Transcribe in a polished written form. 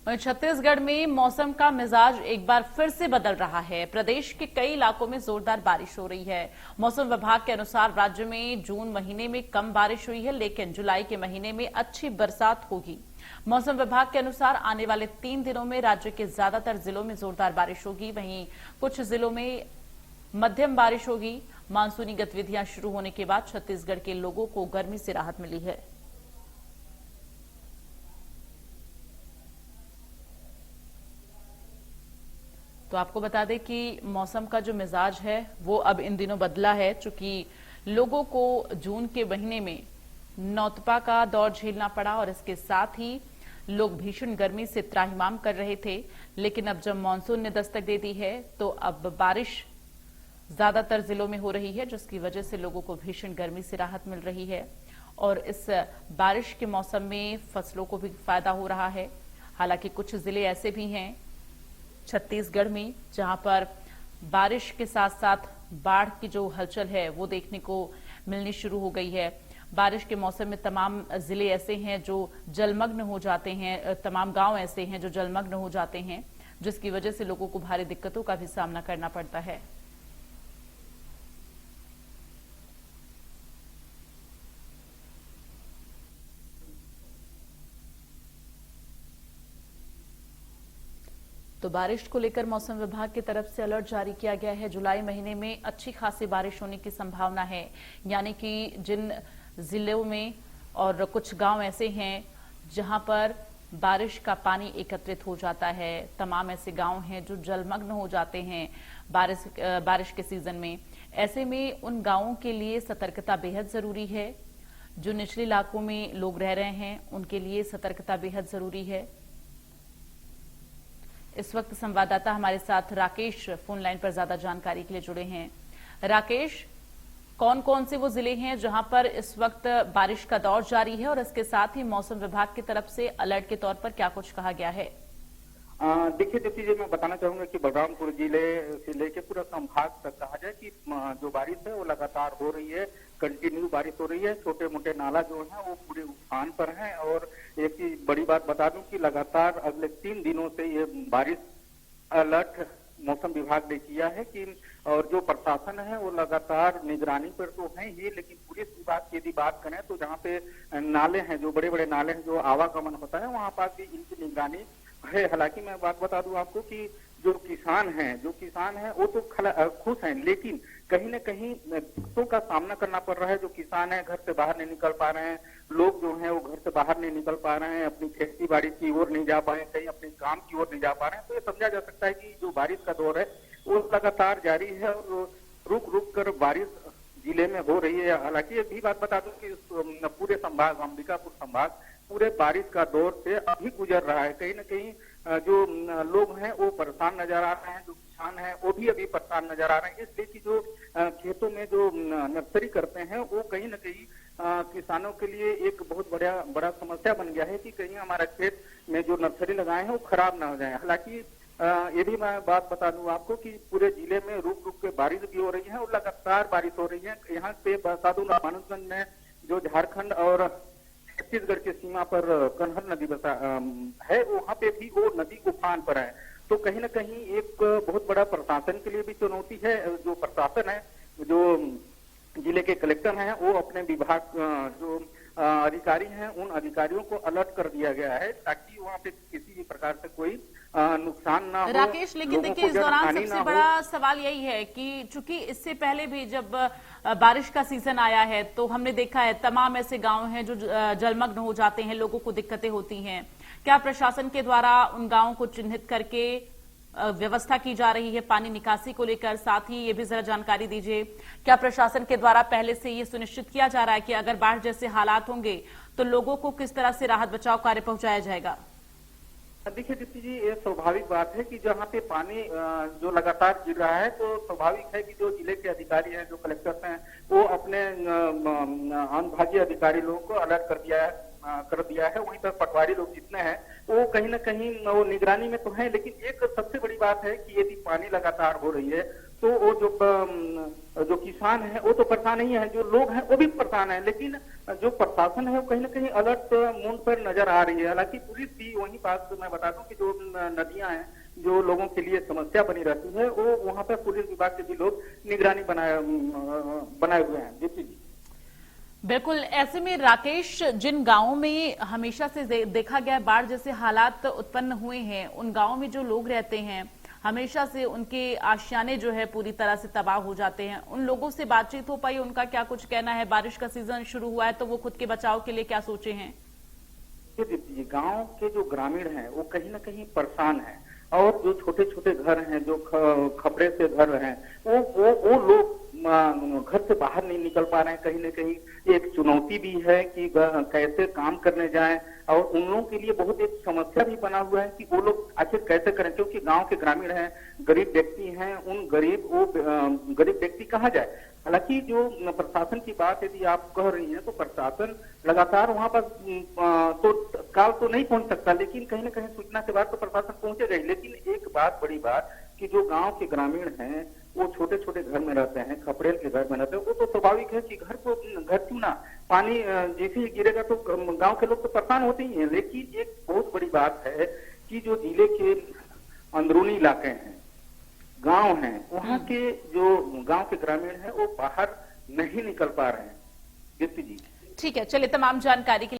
वहीं छत्तीसगढ़ में मौसम का मिजाज एक बार फिर से बदल रहा है। प्रदेश के कई इलाकों में जोरदार बारिश हो रही है। मौसम विभाग के अनुसार राज्य में जून महीने में कम बारिश हुई है, लेकिन जुलाई के महीने में अच्छी बरसात होगी। मौसम विभाग के अनुसार आने वाले 3 दिनों में राज्य के ज्यादातर जिलों में जोरदार बारिश होगी, वहीं कुछ जिलों में मध्यम बारिश होगी। मानसूनी गतिविधियां शुरू होने के बाद छत्तीसगढ़ के लोगों को गर्मी से राहत मिली है। तो आपको बता दें कि मौसम का जो मिजाज है वो अब इन दिनों बदला है, चूंकि लोगों को जून के महीने में नौतपा का दौर झेलना पड़ा और इसके साथ ही लोग भीषण गर्मी से त्राहिमाम कर रहे थे। लेकिन अब जब मानसून ने दस्तक दे दी है तो अब बारिश ज्यादातर जिलों में हो रही है, जिसकी वजह से लोगों को भीषण गर्मी से राहत मिल रही है और इस बारिश के मौसम में फसलों को भी फायदा हो रहा है। हालांकि कुछ जिले ऐसे भी हैं छत्तीसगढ़ में जहां पर बारिश के साथ साथ बाढ़ की जो हलचल है वो देखने को मिलनी शुरू हो गई है। बारिश के मौसम में तमाम जिले ऐसे हैं जो जलमग्न हो जाते हैं, तमाम गांव ऐसे हैं जो जलमग्न हो जाते हैं, जिसकी वजह से लोगों को भारी दिक्कतों का भी सामना करना पड़ता है। तो बारिश को लेकर मौसम विभाग की तरफ से अलर्ट जारी किया गया है। जुलाई महीने में अच्छी खासी बारिश होने की संभावना है, यानी कि जिन जिलों में और कुछ गांव ऐसे हैं जहां पर बारिश का पानी एकत्रित हो जाता है, तमाम ऐसे गांव हैं जो जलमग्न हो जाते हैं बारिश के सीजन में। ऐसे में उन गांवों के लिए सतर्कता बेहद जरूरी है। जो निचले इलाकों में लोग रह रहे हैं उनके लिए सतर्कता बेहद जरूरी है। इस वक्त संवाददाता हमारे साथ राकेश फोन लाइन पर ज्यादा जानकारी के लिए जुड़े हैं। राकेश, कौन कौन से वो जिले हैं जहां पर इस वक्त बारिश का दौर जारी है और इसके साथ ही मौसम विभाग की तरफ से अलर्ट के तौर पर क्या कुछ कहा गया है? देखिए दीप्ति जी, मैं बताना चाहूंगा कि बलरामपुर जिले से लेकर पूरा संभाग तक कहा जाए कि जो बारिश है वो लगातार हो रही है, कंटिन्यू बारिश हो रही है। छोटे मोटे नाला जो है वो पूरे उफान पर हैं और एक चीज बड़ी बात बता दूं कि लगातार अगले 3 दिनों से ये बारिश अलर्ट मौसम विभाग ने किया है कि और जो प्रशासन है वो लगातार निगरानी पर तो है ही, लेकिन पुलिस विभाग की यदि बात करें तो जहाँ पे नाले हैं, जो बड़े बड़े नाले हैं, जो आवागमन होता है, वहाँ पर भी इनकी निगरानी है। हालांकि मैं बात बता दूं आपको कि जो किसान हैं वो तो खुश हैं, लेकिन कहीं न कहीं दिक्कतों का सामना करना पड़ रहा है। जो किसान है घर से बाहर नहीं निकल पा रहे हैं, लोग जो हैं वो घर से बाहर नहीं निकल पा रहे हैं, अपनी खेती बाड़ी की ओर नहीं जा पाए, कहीं अपने काम की ओर नहीं जा पा रहे हैं। तो ये समझा जा सकता है कि जो बारिश का दौर है वो लगातार जारी है और रुक रुक कर बारिश जिले में हो रही है। हालांकि ये भी बात बता दूं कि पूरे संभाग, अंबिकापुर संभाग पूरे बारिश का दौर से अभी गुजर रहा है। कहीं न कहीं जो लोग हैं वो परेशान नजर आ रहे हैं, जो किसान हैं वो भी अभी परेशान नजर आ रहे हैं, इसलिए कि जो खेतों में जो नर्सरी करते हैं वो कहीं न कहीं किसानों के लिए एक बहुत बड़ा समस्या बन गया है कि कहीं हमारा खेत में जो नर्सरी लगाए हैं वो खराब ना हो जाए। हालांकि ये भी मैं बात बता दूं आपको कि पूरे जिले में रुक रुक के बारिश भी हो रही है और लगातार बारिश हो रही है। यहाँ पे बता दूं रामानुजगंज में जो झारखंड और छत्तीसगढ़ की सीमा पर कन्हर नदी है, वहाँ पे भी वो नदी उफान पर है। तो कहीं न कहीं एक बहुत बड़ा प्रशासन के लिए भी चुनौती है। जो प्रशासन है, जो जिले के कलेक्टर हैं, वो अपने विभाग जो अधिकारी हैं उन अधिकारियों को अलर्ट कर दिया गया है ताकि वहाँ पे किसी भी प्रकार से कोई नुकसान ना हो। राकेश, लेकिन देखिए इस दौरान सबसे बड़ा सवाल यही है कि चूंकि इससे पहले भी जब बारिश का सीजन आया है तो हमने देखा है तमाम ऐसे गांव हैं जो जलमग्न हो जाते हैं, लोगों को दिक्कतें होती हैं। क्या प्रशासन के द्वारा उन गांवों को चिन्हित करके व्यवस्था की जा रही है पानी निकासी को लेकर? साथ ही ये भी जरा जानकारी दीजिए, क्या प्रशासन के द्वारा पहले से ये सुनिश्चित किया जा रहा है कि अगर बाढ़ जैसे हालात होंगे तो लोगों को किस तरह से राहत बचाव कार्य पहुंचाया जाएगा? देखिए दीप्ति जी, ये स्वाभाविक बात है कि जहाँ पे पानी जो लगातार गिर रहा है तो स्वाभाविक है कि जो जिले के अधिकारी हैं, जो कलेक्टर हैं, वो अपने अनुभागीय अधिकारी लोगों को अलर्ट कर दिया है। वहीं पर पटवारी लोग जितने हैं वो कहीं न कहीं वो निगरानी में तो है, लेकिन एक सबसे बड़ी बात है कि यदि पानी लगातार हो रही है तो वो जो किसान है वो तो परेशान नहीं है, जो लोग हैं वो भी परेशान है, लेकिन जो प्रशासन है वो कहीं ना कहीं अलर्ट मोड पर नजर आ रही है। हालांकि पुलिस भी वहीं पास, मैं बता दूं कि जो नदियां हैं जो लोगों के लिए समस्या बनी रहती है, वो वहाँ पे पुलिस विभाग के भी लोग निगरानी बनाए हुए हैं। दीप्ति जी, बिल्कुल। ऐसे में राकेश, जिन गांवों में हमेशा से देखा गया बाढ़ जैसे हालात उत्पन्न हुए हैं, उन गांवों में जो लोग रहते हैं हमेशा से उनके आशियाने जो है पूरी तरह से तबाह हो जाते हैं, उन लोगों से बातचीत हो पाई? उनका क्या कुछ कहना है? बारिश का सीजन शुरू हुआ है तो वो खुद के बचाव के लिए क्या सोचे हैं? दीप्ति, गांव के जो ग्रामीण हैं वो कहीं ना कहीं परेशान हैं, और जो छोटे छोटे घर हैं, जो खपड़े से घर हैं, वो लोग घर से बाहर नहीं निकल पा रहे हैं। कहीं ना कहीं एक चुनौती भी है कि कैसे काम करने जाएं, और उन लोगों के लिए बहुत एक समस्या भी बना हुआ है कि वो लोग आखिर कैसे करें, क्योंकि गांव के ग्रामीण हैं, गरीब व्यक्ति हैं, उन गरीब व्यक्ति कहाँ जाए। हालांकि जो प्रशासन की बात यदि आप कह रही हैं तो प्रशासन लगातार वहां पर तो काल तो नहीं पहुंच सकता, लेकिन कहीं ना कहीं सूचना के बाद तो प्रशासन पहुंचेगा ही। लेकिन एक बात, बड़ी बात, कि जो गांव के ग्रामीण हैं वो छोटे छोटे घर में रहते हैं, खपड़ेल के घर में रहते हैं, वो तो स्वाभाविक है कि घर क्यों ना, पानी जैसे ही गिरेगा तो गांव के लोग तो परेशान होते ही हैं। लेकिन एक बहुत बड़ी बात है कि जो जिले के अंदरूनी इलाके हैं, गांव हैं, वहाँ के जो गांव के ग्रामीण हैं वो बाहर नहीं निकल पा रहे हैं। दीप्ति जी, ठीक है, चलिए, तमाम जानकारी के